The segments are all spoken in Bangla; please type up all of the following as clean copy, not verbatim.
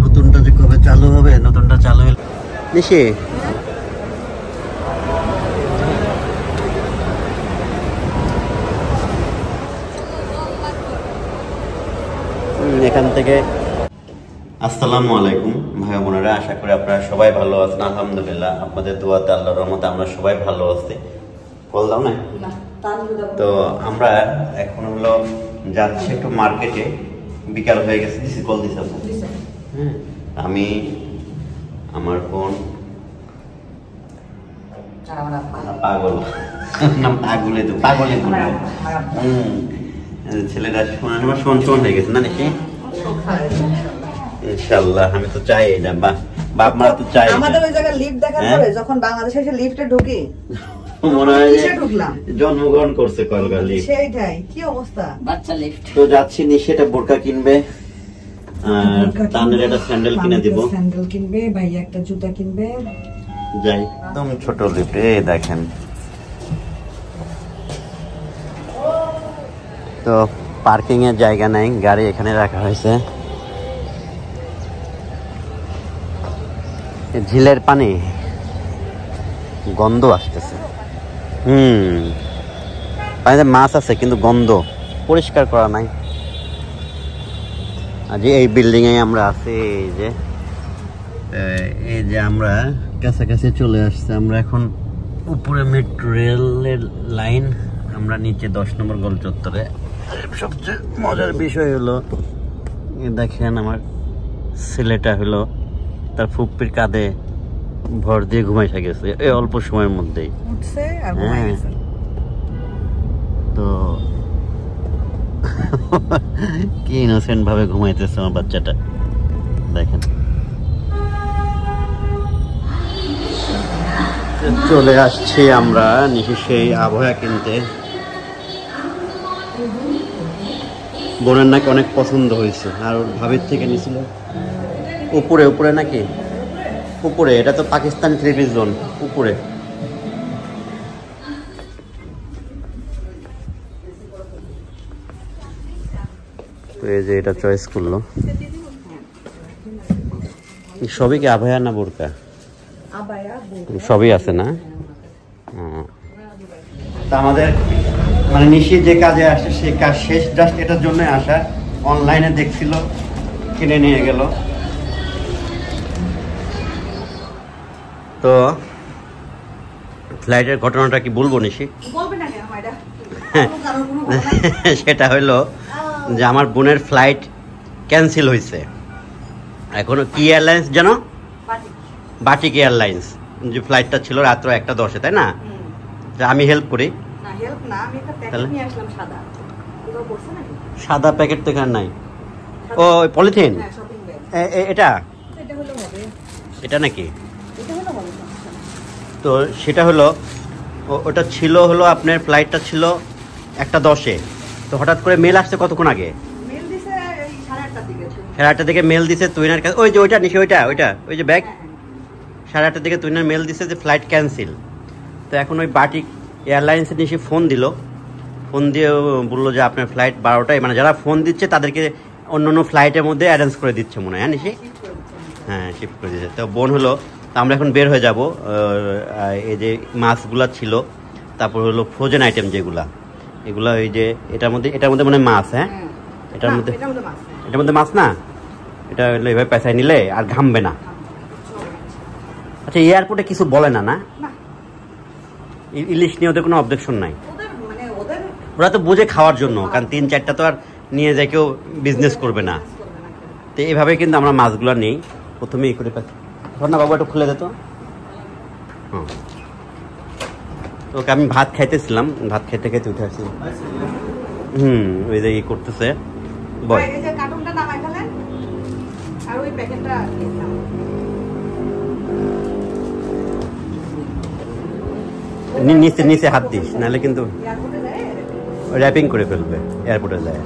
নতুনটা যে কবে চালু হবে, নতুনটা চালু হলে নিশি এখান থেকে। আসসালামু আলাইকুম ভাই বোনেরা, আশা করি আপনারা সবাই ভালো আছেন। আলহামদুলিল্লাহ আপনাদের দোয়াতে আল্লাহর রহমতে আমরা সবাই ভালো আছি। বল দাও না। তো আমরা এখন হলো যাচ্ছি একটু মার্কেটে, বিকাল হয়ে গেছে। দিছি কল দিছি আপু। হ্যাঁ, আমি আমার বোন পাগল নাম পাগলে তো পাগলে ছেলেরা শোন শোন হয়ে গেছে না নাকি? ইনশাআল্লাহ আমি তো চাই এটা, বাপ মা তো চাই। আমাদের ওই জায়গায় লিফট দেখার পরে যখন বাংলাদেশে এসে লিফটে ঢুকি মনে হয় জন্মগ্রহণ করছে কলকাতা লিফট। সেইটাই কি অবস্থা, বাচ্চা লিফট। তো যাচ্ছি নিশিটা বোরকা কিনবে আর তানের একটা স্যান্ডেল কিনে দিব। স্যান্ডেল কিনবে, ভাইয়া একটা জুতা কিনবে। যাই একদম ছোট লিফট, এই দেখেন। তো পার্কিং এর জায়গা নাই, গাড়ি এখানে রাখা হয়েছে। ঝিলের পানি গন্ধ আসতেছে। পানিতে মাছ আছে কিন্তু গন্ধ, পরিষ্কার করা নাই। আজ এই বিল্ডিং এ আমরা আছি। এই যে আমরা কাছাকাছি চলে আসছে। আমরা এখন উপরে মেট্রো রেলের লাইন, আমরা নিচে 10 নম্বর গোল চত্বরে। সবচেয়ে মজার বিষয় হলো দেখেন আমার ছেলেটা হলো তার ফুপ্পির কাঁধে ভর দিয়ে ঘুমাই গেছে এই অল্প সময়ের মধ্যেই। তো কি ইনোসেন্ট ভাবে ঘুমাইতেছে আমার বাচ্চাটা, দেখেন। চলে আসছি আমরা নিশি সেই আবহাওয়া কিনতে। বোনের নাকি অনেক পছন্দ হয়েছে, আর ভাবির থেকে নিছিল উপরে। উপরে নাকি উপরে, এটা তো পাকিস্তান 3 পিস জোন উপরে। তো এই যে এটা চয়েস করলো। সবই কি আবহাওয়া না বোরকা? সবই আছে না? তা আমাদের মানে নিশি যে কাজে আসে সেই কাজ শেষ, জাস্ট এটার জন্য আসা। অনলাইনে দেখছিল, কিনে নিয়ে গেল। তো ফ্লাইটের ঘটনাটা কি বলবো নিশি? সেটা হলো যে আমার বোনের ফ্লাইট ক্যান্সেল হয়েছে। এখন কি এয়ারলাইন্স যেন, বাটিক এয়ারলাইন্স, যে ফ্লাইটটা ছিল রাত্র 1:10, তাই না? আমি হেল্প করি। সাদা প্যাকেট তো এখানে নাই। ও পলিথিন, এটা এটা নাকি? তো সেটা হলো ওটা ছিল হলো আপনার ফ্লাইটটা ছিল 1:10-এ। তো হঠাৎ করে মেল আসছে কতক্ষণ আগে? 8:30 দিকে মেল দিছে তুইনার কাছে। ওই যে ওইটা নিশি, ওইটা ওই যে ব্যাগ 8:30 দিকে তুইনার মেল দিছে যে ফ্লাইট ক্যান্সেল। তো এখন ওই বাটিক এয়ারলাইন্সে নিশি ফোন দিল। ফোন দিয়ে বললো যে আপনার ফ্লাইট 12টায়, মানে যারা ফোন দিচ্ছে তাদেরকে অন্য অন্য ফ্লাইটের মধ্যে অ্যারেঞ্জ করে দিচ্ছে মনে হয়। হ্যাঁ নিশি, হ্যাঁ শিফট করে দিচ্ছে। তো বোন হলো, তো আমরা এখন বের হয়ে যাব। এই যে মাছগুলা ছিল, তারপর হলো ফ্রোজেন আইটেম যেগুলা, এগুলা ওই যে এটার মধ্যে মানে মাছ। হ্যাঁ, এটার মধ্যে মাছ না, এটা হলো এভাবে পেঁচাই নিলে আর ঘামবে না। আচ্ছা, এয়ারপোর্টে কিছু বলে না? না, ইলিশ নিয়ে ওদের কোনো অবজেকশন নাই। ওরা তো বুঝে খাওয়ার জন্য, কারণ 3-4টা তো আর নিয়ে যায় কেউ বিজনেস করবে না। তো এইভাবে কিন্তু আমরা মাছগুলো নেই। প্রথমে এই করে না বাবু একটু খুলে দিত। ওকে আমি ভাত খাইতেছিলাম, ভাত খাইতে খাইতে উঠে আসছি। ওই যে ই করতেছে বয়। নিচে হাত দিস, নাহলে কিন্তু র্যাপিং করে ফেলবে এয়ারপোর্টে যায়।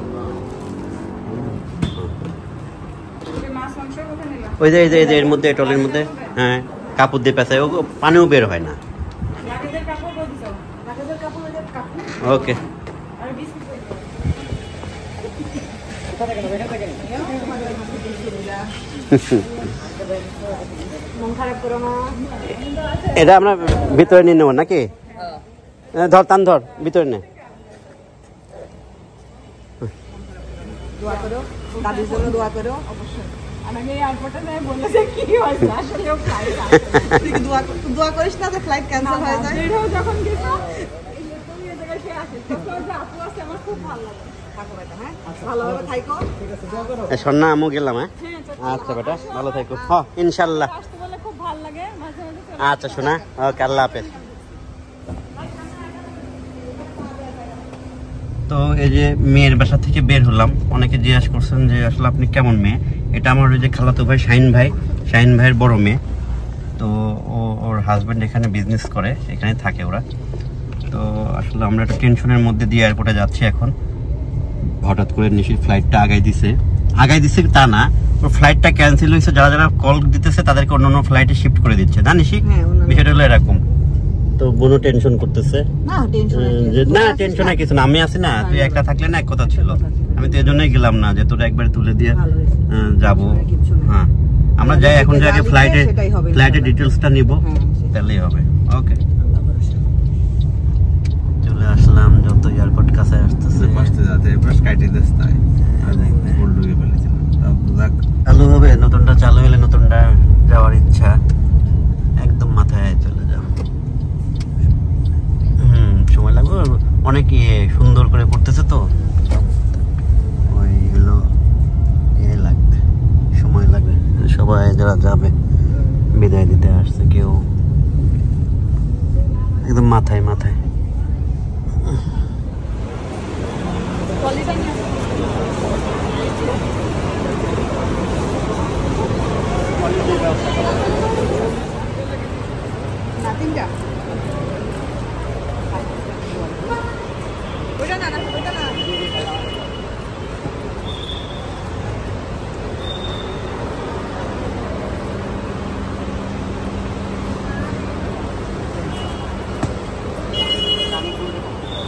ওই যে এর মধ্যে, টলের মধ্যে, হ্যাঁ কাপড় দিয়ে পেঁচায়, ও পানিও বের হয় না। ওকে এটা আমরা ভিতরে নিয়ে নেবো নাকি? ধর টান ধর, ভিতরে নে। দোয়া করো, দাদির জন্য দোয়া করো। দোয়া করিস না যে ফ্লাইট ক্যান্সেল হয়ে যায়। সন্না আমু গেলাম। হ্যাঁ আচ্ছা বেটা, ভালো থাকো। হ্যাঁ ইনশাল্লাহ। আচ্ছা শোনা, ওকে, আল্লাহ হাফেজ। তো এই যে মেয়ের বাসা থেকে বের হলাম। অনেকে জিজ্ঞাসা করছেন যে আসলে আপনি কেমন মেয়ে। এটা আমার ওই যে খালাতো ভাই শাহিন ভাইয়ের বড় মেয়ে। তো ওর হাজব্যান্ড এখানে বিজনেস করে, এখানে থাকে ওরা। তো আসলে আমরা একটা টেনশনের মধ্যে দিয়ে এয়ারপোর্টে যাচ্ছি এখন। হঠাৎ করে নিশ্চয়ই ফ্লাইটটা আগাই দিছে তা না, ওর ফ্লাইটটা ক্যান্সেল হয়েছে। যারা কল দিতেছে তাদেরকে অন্য ফ্লাইটে শিফট করে দিচ্ছে, জানিসই বিষয়টা হলো এরকম। তো বোনও টেনশন করতেছে। না টেনশনে কিছু না, আমি আছি না, তুই একটা থাকলে না এক কথা ছিল। আমি তো এই জন্যই গেলাম না যে তোরা একবার তুলে দিয়ে যাবো। হ্যাঁ আমরা যাই এখন, যে আগে ফ্লাইটের ডিটেলসটা নিব, তাহলেই হবে। ওকে, চলে আসলাম। যত এয়ারপোর্ট কাছে আসতেছে চালু হবে, নতুনটা চালু হলে নতুনটা যাওয়ার ইচ্ছা একদম মাথায় চলে যাও। সময় লাগবে অনেক, সুন্দর করে করতেছে তো, ওইগুলো লাগবে, সময় লাগবে। সবাই যারা যাবে বিদায় দিতে আসছে, কেউ একদম মাথায়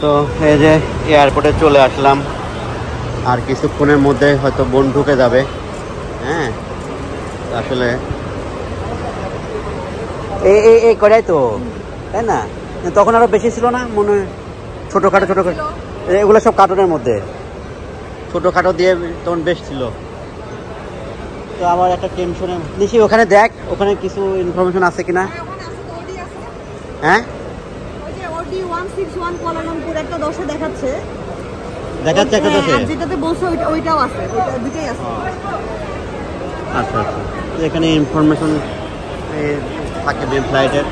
তো এই যে এয়ারপোর্টে চলে আসলাম। আর কিছুক্ষণের মধ্যে হয়তো বোন ঢুকে যাবে। হ্যাঁ আসলে এই করাই তো, তাই না? তখন আরো বেশি ছিল না মনে হয়, ছোটখাটো এগুলো সব কার্টুনের মধ্যে, ছোটখাটো দিয়ে তখন বেশ ছিল। তো আমার একটা টেনশনে নিশি, ওখানে দেখ, ওখানে কিছু ইনফরমেশন আছে কিনা। হ্যাঁ দেখাচ্ছে একটা 10 যেটাতে বলছো ওইটাও আছে, দুটোই আছে। আচ্ছা এখানে ইনফরমেশন থাকে ফ্লাইটের।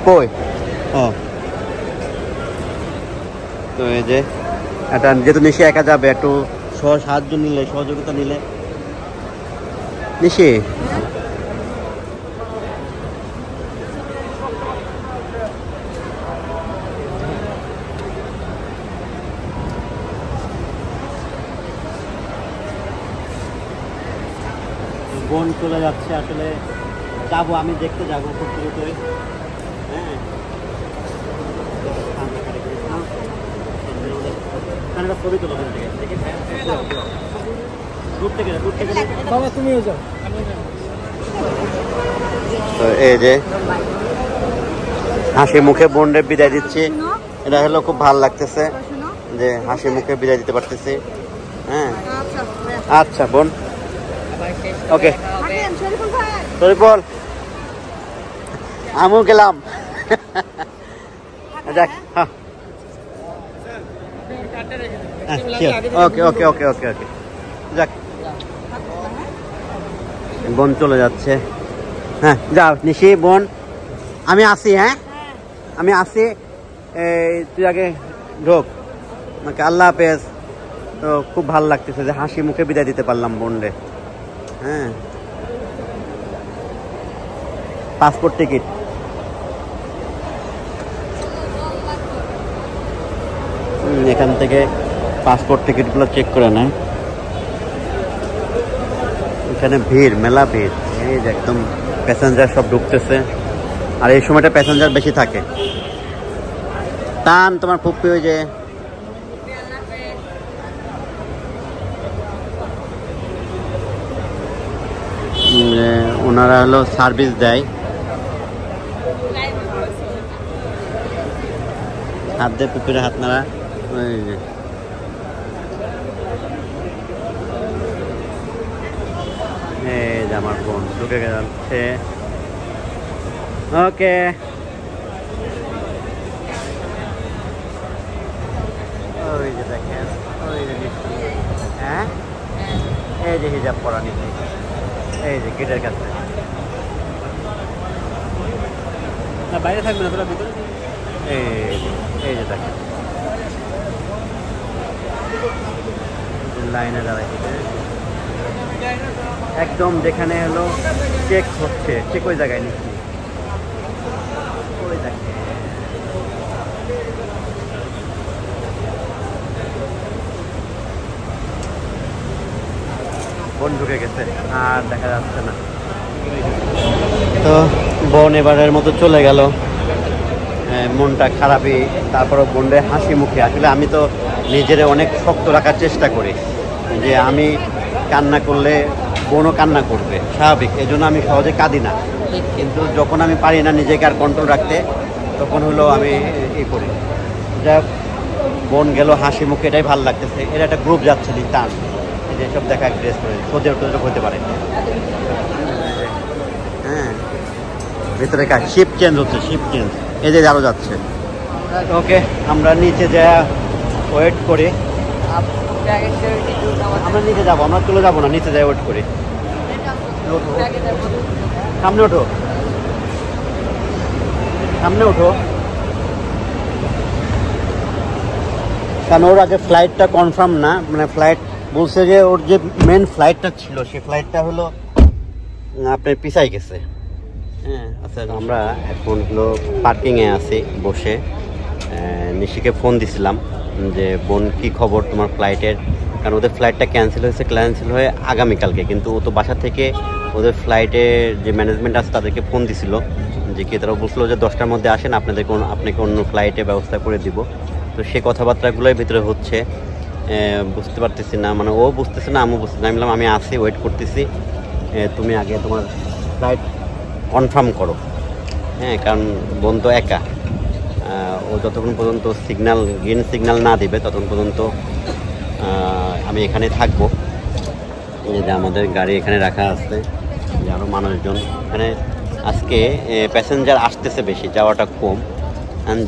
কই তো এই যে একটা, যেহেতু নিশি একা যাবে, একটু সাহায্য নিলে, সহযোগিতা নিলে। নিশি বোন চলে যাচ্ছে, আসলে যাবো, আমি দেখতে যাবো করে। হ্যাঁ ছবি তোলো দূর থেকে বাবা, তুমিও যাও। তো এই যে হাসি মুখে বোনরে বিদায় দিচ্ছি, এটা হলো খুব ভালো লাগতেছে যে হাসি মুখে বিদায় দিতে পারতেছি। হ্যাঁ আচ্ছা বোন, ওকে শরীফুল, আমিও গেলাম। যাক, ওকে যাক, বোন চলে যাচ্ছে। হ্যাঁ যাও নিশি, বোন আমি আসি। হ্যাঁ আমি আসি, তুই আগে ঢোক। আমাকে আল্লাহ হাফেজ। তো খুব ভালো লাগতেছে যে হাসি মুখে বিদায় দিতে পারলাম বোন রে। হ্যাঁ পাসপোর্ট টিকিট, এখান থেকে পাসপোর্ট টিকিটগুলো চেক করে নেয়। এখানে ভিড়, মেলা ভিড়, এই যে একদম প্যাসেঞ্জার সব ঢুকতেছে। আর এই সময়টা প্যাসেঞ্জার বেশি থাকে। টান তোমার ফুপ্পি, ওই যে ওনারা হলো সার্ভিস দেয়, হাত দিয়ে পুকুরে হাত নাড়া। ওই যে এই যে আমার ফোন ঢুকে যাচ্ছে। ওকে, ওই যে দেখেন, ওই যে হ্যাঁ, এই যে হিজাব পরা নিচে, এই যে গেটের কাছে। না বাইরে থাকবে না, তোরা ভিতরে। এই যে দেখেন লাইনে দাঁড়াইছে একদম, যেখানে হলো চেক হচ্ছে, চেক ওই জায়গায় নিচ্ছি, ওই দেখেন বোন ঢুকে গেছে, আর দেখা যাচ্ছে না। তো বোন এবারের মতো চলে গেল, মনটা খারাপই। তারপরও বোনের হাসি মুখে। আসলে আমি তো নিজের অনেক শক্ত রাখার চেষ্টা করি, যে আমি কান্না করলে বোনও কান্না করবে, স্বাভাবিক। এই জন্য আমি সহজে কাঁদি না, কিন্তু যখন আমি পারি না নিজেকে আর কন্ট্রোল রাখতে, তখন হলো আমি এই করি। যা বোন গেল হাসি মুখে, এটাই ভালো লাগতেছে। এটা একটা গ্রুপ যাচ্ছে টান, যেসব দেখা ড্রেস করে সোজের টোজের হতে পারে। হ্যাঁ, ভেতরে কাজ শিফট চেঞ্জ হচ্ছে, শিফট চেঞ্জ। এই যে আরও যাচ্ছে। ওকে, আমরা নিচে যা ওয়েট করি। আমরা নিচে যাবো, আমরা চলে যাবো না, নিচে যাই ওয়েট করি। সামনে ওঠো, সামনে ওঠো, কারণ ওর আগে ফ্লাইটটা কনফার্ম না, মানে ফ্লাইট বলছে যে ওর যে মেন ফ্লাইটটা ছিল সেই ফ্লাইটটা হলো আপনার পিছাই গেছে। হ্যাঁ, আচ্ছা, আমরা এখন হলো পার্কিংয়ে আছি বসে। নিশিকে ফোন দিছিলাম যে বোন কী খবর তোমার ফ্লাইটের, কারণ ওদের ফ্লাইটটা ক্যান্সেল হয়ে আগামীকালকে। কিন্তু ও তো বাসা থেকে ওদের ফ্লাইটের যে ম্যানেজমেন্ট আছে তাদেরকে ফোন দিছিল, যে কি তারা বলছিল যে 10টার মধ্যে আসেন, আপনাকে অন্য ফ্লাইটে ব্যবস্থা করে দিব। তো সে কথাবার্তাগুলোই ভিতরে হচ্ছে, বুঝতে পারতেছি না, মানে ও বুঝতেছে না, আমিও বুঝতেছি না। আমি বললাম আমি আসি, ওয়েট করতেছি, তুমি আগে তোমার ফ্লাইট কনফার্ম করো। হ্যাঁ, কারণ বোন তো একা, ও যতক্ষণ পর্যন্ত গ্রিন সিগন্যাল না দিবে ততক্ষণ পর্যন্ত আমি এখানে থাকবো। যে আমাদের গাড়ি এখানে রাখা আছে, যে আরও মানুষজন এখানে। আজকে প্যাসেঞ্জার আসতেছে বেশি, যাওয়াটা কম।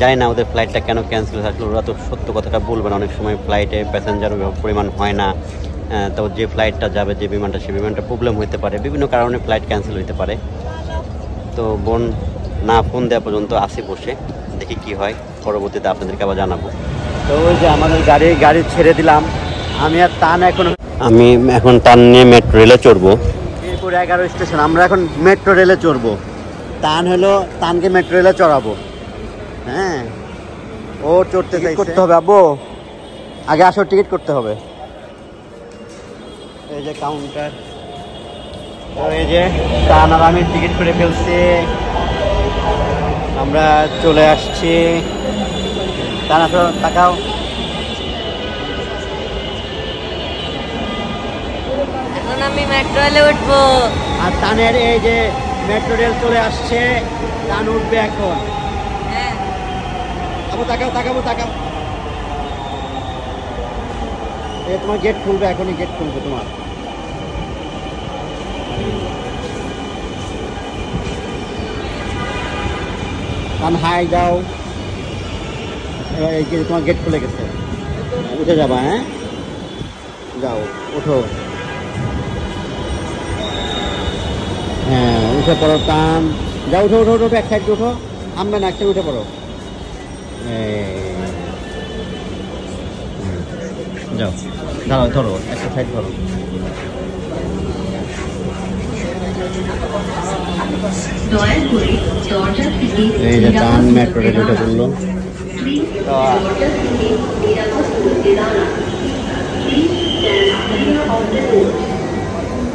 জানি না ওদের ফ্লাইটটা কেন ক্যান্সেল হয়ে আসলো, ওরা তো সত্য কথাটা বলবে না। অনেক সময় ফ্লাইটে প্যাসেঞ্জার পরিমাণ হয় না, তো যে ফ্লাইটটা যাবে, যে বিমানটা, সেই বিমানটা প্রবলেম হতে পারে, বিভিন্ন কারণে ফ্লাইট ক্যান্সেল হতে পারে। তো বোন না ফোন দেওয়া পর্যন্ত আসি বসে, দেখি কি হয়, পরবর্তীতে আপনাদেরকে আবার জানাবো। তো ওই যে আমাদের গাড়ি ছেড়ে দিলাম। আমি এখন টান নিয়ে মেট্রো রেলে চড়বো। মিরপুর 11 স্টেশন, আমরা এখন মেট্রো রেলে চড়বো। তানকে মেট্রো রেলে চড়াবো। হ্যাঁ, ও চড়তে করতে হবে। আব্বু আগে আসো, টিকিট করতে হবে। এই যে কাউন্টার, এই যে টান আর আমি টিকিট করে ফেলছি, আমরা চলে আসছি। টান আসো, তাকাও। এখন আমি মেট্রো রেলে উঠবো, আর টানের এই যে মেট্রো রেল চলে আসছে, টান উঠবে এখন। তাকাও। এই তোমার গেট খুলবে, এখনই গেট খুলবে তোমার। হাই যাও, এই যে তোমার গেট খুলে গেছে, উঠে যাবা। হ্যাঁ, যাও, ওঠো। হ্যাঁ, উঠে পড়ো, টান যাও, ওঠো, এক সাইড উঠো, থামবে না, এক সাইড উঠে পড়ো। যাও, দাঁড়াও, ধরো, একটা সাইড ধরো। এই যে টান মেট্রো রেল উঠে পড়লো।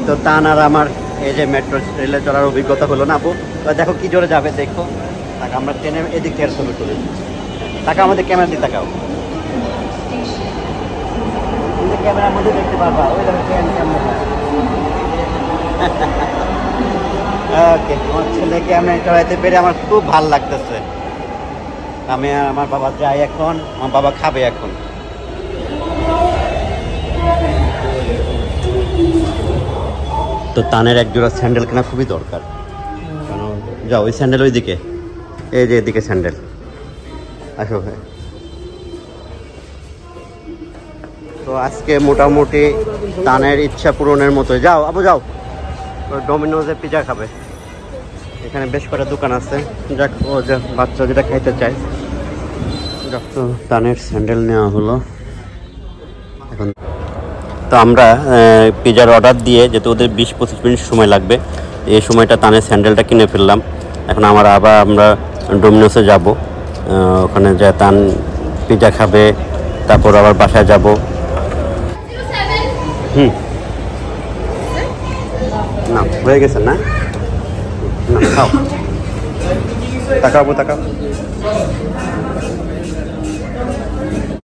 তো টান আর আমার এই যে মেট্রো রেলে চড়ার অভিজ্ঞতা হলো না আপু। দেখো কি জোরে যাবে, দেখো। আমরা ট্রেনে এদিক থেকে ছবি তুলি। তাকাও, আমাদের ক্যামেরা দিয়ে তাকাও, ক্যামেরার মধ্যে দেখতে পারবা। ওই দেখো ট্রেন কেমন ওকে, আমার ছেলেকে আমি চড়াইতে পেরে আমার খুব ভালো লাগতেছে। আমি আর আমার বাবা যাই এখন, আমার বাবা খাবে এখন। তো তানের এক জোড়া স্যান্ডেল কেনা খুবই দরকার, কারণ যাও ওই স্যান্ডেল ওইদিকে, এই যে এদিকে স্যান্ডেল, আসো ভাই। তো আজকে মোটামুটি তানের ইচ্ছা পূরণের মতো। যাও আবু যাও, ডোমিনোজে পিজা খাবে, এখানে বেশ কটা দোকান আছে, যাক ও যে বাচ্চা যেটা খাইতে চায়। তো তানের স্যান্ডেল নেওয়া হলো এখন। তো আমরা পিজার অর্ডার দিয়ে, যেহেতু ওদের 20-25 মিনিট সময় লাগবে, এই সময়টা তানের স্যান্ডেলটা কিনে ফেললাম। এখন আবার আমরা ডোমিনোসে যাব, ওখানে যা তান পিজা খাবে, তারপর আবার বাসায় যাব। না হয়ে গেছে না, খাও, তাকাবো তাকাও।